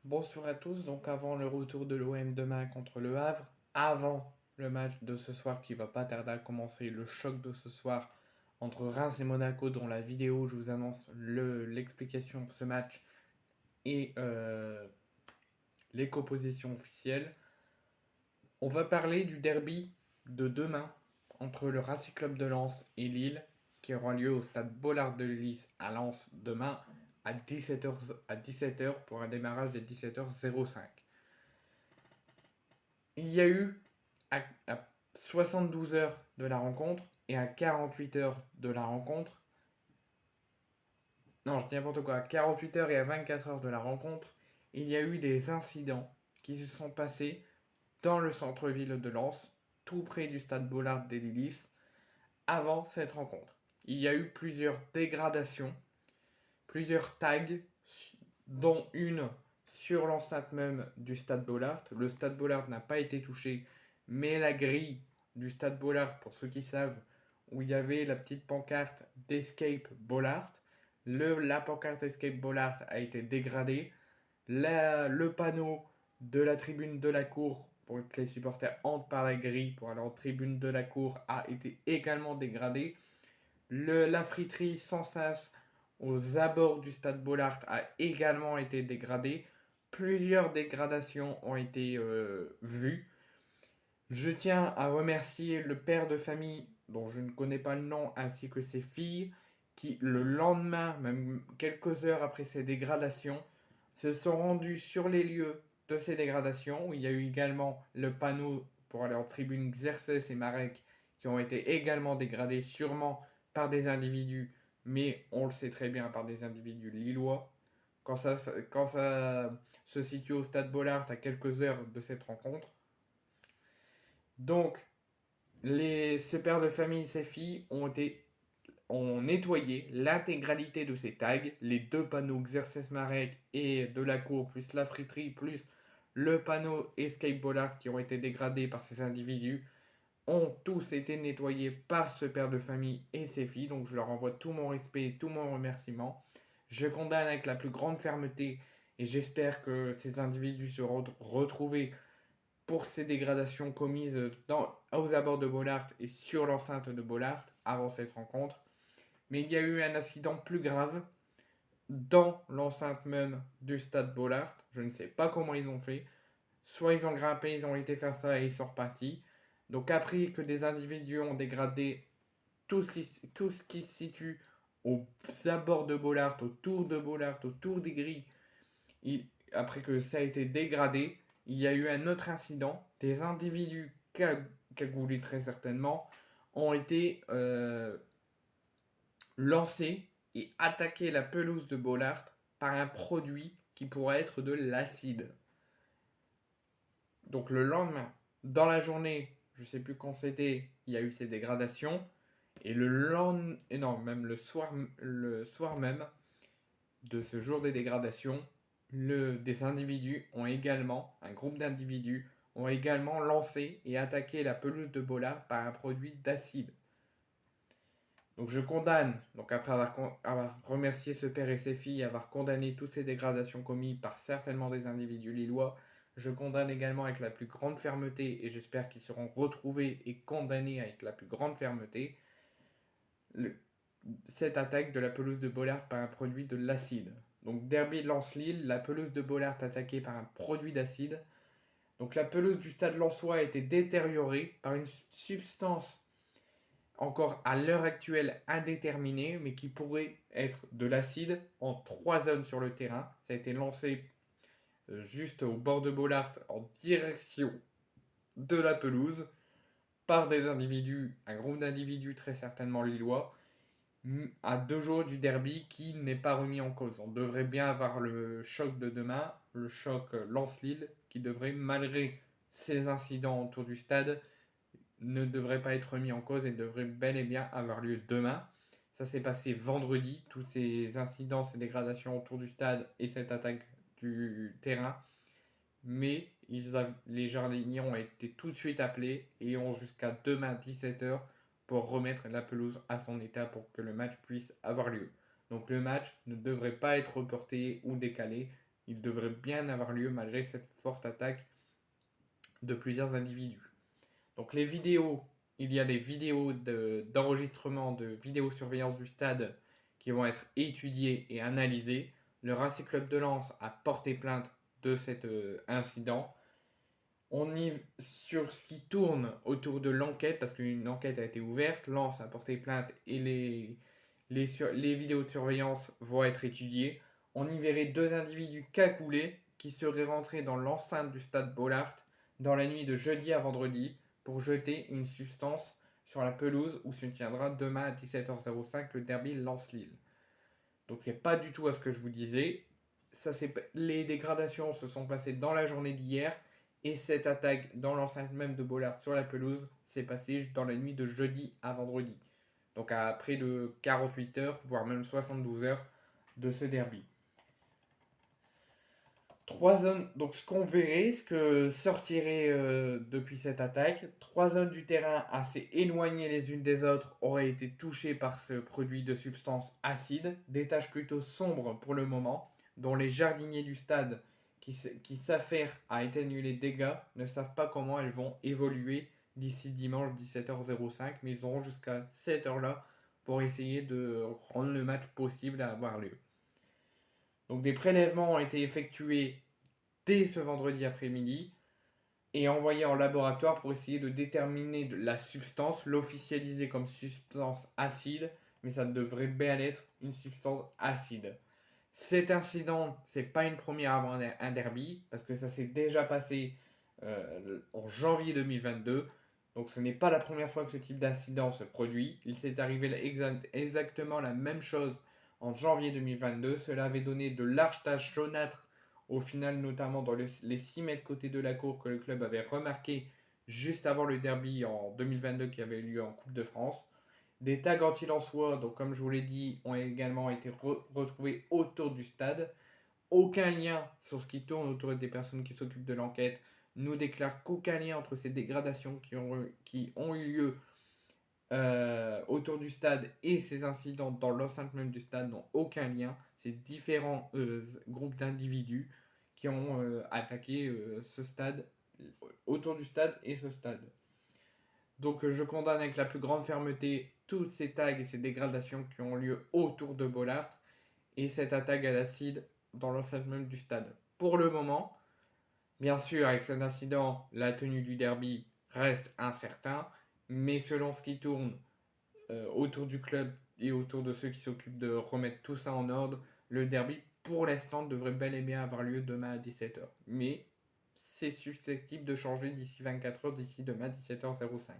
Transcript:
Bonsoir à tous, donc avant le retour de l'OM demain contre le Havre, avant le match de ce soir qui va pas tarder à commencer, le choc de ce soir entre Reims et Monaco, dont la vidéo, je vous annonce l'explication de ce match et les compositions officielles, on va parler du derby de demain entre le Racing Club de Lens et Lille qui aura lieu au stade Bollard de Lys à Lens demain à 17h pour un démarrage de 17h05. Il y a eu à 72 heures de la rencontre et à 48 heures de la rencontre. Non, je dis n'importe quoi. À 48 heures et à 24 heures de la rencontre, il y a eu des incidents qui se sont passés dans le centre-ville de Lens, tout près du stade Bollard des Lys, avant cette rencontre. Il y a eu plusieurs dégradations, plusieurs tags, dont une sur l'enceinte même du stade Bollard. Le stade Bollard n'a pas été touché, mais la grille du stade Bollard, pour ceux qui savent, où il y avait la petite pancarte d'Escape Bollard, la pancarte Escape Bollard a été dégradée. Le panneau de la tribune de la cour pour que les supporters entrent par la grille pour aller en tribune de la cour a été également dégradé. La friterie sans sas aux abords du stade Bollard a également été dégradée. Plusieurs dégradations ont été vues. Je tiens à remercier le père de famille, dont je ne connais pas le nom, ainsi que ses filles, qui le lendemain, même quelques heures après ces dégradations, se sont rendus sur les lieux de ces dégradations, où il y a eu également le panneau pour aller en tribune Xerxes et Marek, qui ont été également dégradés, sûrement par des individus, mais on le sait très bien, par des individus lillois. Quand ça se situe au stade Bollard à quelques heures de cette rencontre. Donc, ce père de famille et ses filles ont nettoyé l'intégralité de ces tags, les deux panneaux Xerxes Marek et de la cour, plus la friterie, plus le panneau Escape Bollard qui ont été dégradés par ces individus, ont tous été nettoyés par ce père de famille et ses filles. Donc je leur envoie tout mon respect et tout mon remerciement. Je condamne avec la plus grande fermeté et j'espère que ces individus seront retrouvés pour ces dégradations commises aux abords de Bollard et sur l'enceinte de Bollard avant cette rencontre. Mais il y a eu un incident plus grave dans l'enceinte même du stade Bollard. Je ne sais pas comment ils ont fait. Soit ils ont grimpé, ils ont été faire ça et ils sont repartis. Donc après que des individus ont dégradé tout ce qui se situe aux abords de Bollard, autour de Bollard, autour des grilles, après que ça a été dégradé, il y a eu un autre incident. Des individus cagoulés très certainement ont été lancés et attaqués la pelouse de Bollard par un produit qui pourrait être de l'acide. Donc le lendemain, dans la journée, je ne sais plus quand c'était, il y a eu ces dégradations. Et le lendemain, non, même le soir même de ce jour des dégradations, des individus ont également, un groupe d'individus, ont également lancé et attaqué la pelouse de Bollard par un produit d'acide. Donc je condamne, donc après avoir remercié ce père et ses filles, avoir condamné toutes ces dégradations commises par certainement des individus lillois, je condamne également avec la plus grande fermeté, et j'espère qu'ils seront retrouvés et condamnés avec la plus grande fermeté, cette attaque de la pelouse de Bollard par un produit de l'acide. Donc derby de Lens-Lille, la pelouse de Bollard attaquée par un produit d'acide. Donc la pelouse du stade lensois a été détériorée par une substance encore à l'heure actuelle indéterminée, mais qui pourrait être de l'acide en 3 zones sur le terrain. Ça a été lancé juste au bord de Bollard en direction de la pelouse par des individus, un groupe d'individus très certainement lillois, à 2 jours du derby qui n'est pas remis en cause. On devrait bien avoir le choc de demain, le choc Lens-Lille, qui devrait, malgré ces incidents autour du stade, ne devrait pas être remis en cause et devrait bel et bien avoir lieu demain. Ça s'est passé vendredi, tous ces incidents, ces dégradations autour du stade et cette attaque du terrain. Mais les jardiniers ont été tout de suite appelés et ont jusqu'à demain 17h pour remettre la pelouse à son état pour que le match puisse avoir lieu. Donc le match ne devrait pas être reporté ou décalé. il devrait bien avoir lieu malgré cette forte attaque de plusieurs individus. Donc les vidéos, il y a des vidéos d'enregistrement de vidéosurveillance du stade qui vont être étudiées et analysées. Le Racing Club de Lens a porté plainte de cet incident. Sur ce qui tourne autour de l'enquête, parce qu'une enquête a été ouverte, Lens a porté plainte et les vidéos de surveillance vont être étudiées. On y verrait deux individus cagoulés qui seraient rentrés dans l'enceinte du stade Bollaert dans la nuit de jeudi à vendredi pour jeter une substance sur la pelouse où se tiendra demain à 17h05 le derby Lens-Lille. Donc c'est pas du tout à ce que je vous disais. Les dégradations se sont passées dans la journée d'hier et cette attaque dans l'enceinte même de Bollaert sur la pelouse s'est passée dans la nuit de jeudi à vendredi. Donc à près de 48 heures, voire même 72 heures de ce derby. Trois zones, donc ce qu'on verrait, ce que sortirait depuis cette attaque, trois zones du terrain assez éloignées les unes des autres auraient été touchées par ce produit de substance acide, des taches plutôt sombres pour le moment, dont les jardiniers du stade qui s'affairent à éteindre les dégâts ne savent pas comment elles vont évoluer d'ici dimanche 17h05, mais ils auront jusqu'à cette heure-là pour essayer de rendre le match possible à avoir lieu. Donc des prélèvements ont été effectués dès ce vendredi après-midi et envoyés en laboratoire pour essayer de déterminer la substance, l'officialiser comme substance acide, mais ça devrait bien être une substance acide. Cet incident, c'est pas une première avant un derby, parce que ça s'est déjà passé en janvier 2022. Donc ce n'est pas la première fois que ce type d'incident se produit. Il s'est arrivé exactement la même chose en janvier 2022. Cela avait donné de larges taches jaunâtres au final, notamment dans les 6 mètres côté de la cour que le club avait remarqué juste avant le derby en 2022 qui avait eu lieu en Coupe de France. Des tags anti-lensois, donc comme je vous l'ai dit, ont également été retrouvés autour du stade. Aucun lien sur ce qui tourne autour des personnes qui s'occupent de l'enquête nous déclare qu'aucun lien entre ces dégradations qui ont eu lieu autour du stade et ces incidents dans l'enceinte même du stade n'ont aucun lien. C'est différents groupes d'individus qui ont attaqué ce stade, autour du stade et ce stade. Donc je condamne avec la plus grande fermeté toutes ces tags et ces dégradations qui ont lieu autour de Bollaert et cette attaque à l'acide dans l'enceinte même du stade. Pour le moment, bien sûr, avec cet incident, la tenue du derby reste incertaine, mais selon ce qui tourne autour du club et autour de ceux qui s'occupent de remettre tout ça en ordre, le derby, pour l'instant, devrait bel et bien avoir lieu demain à 17h. Mais c'est susceptible de changer d'ici 24h, d'ici demain à 17h05.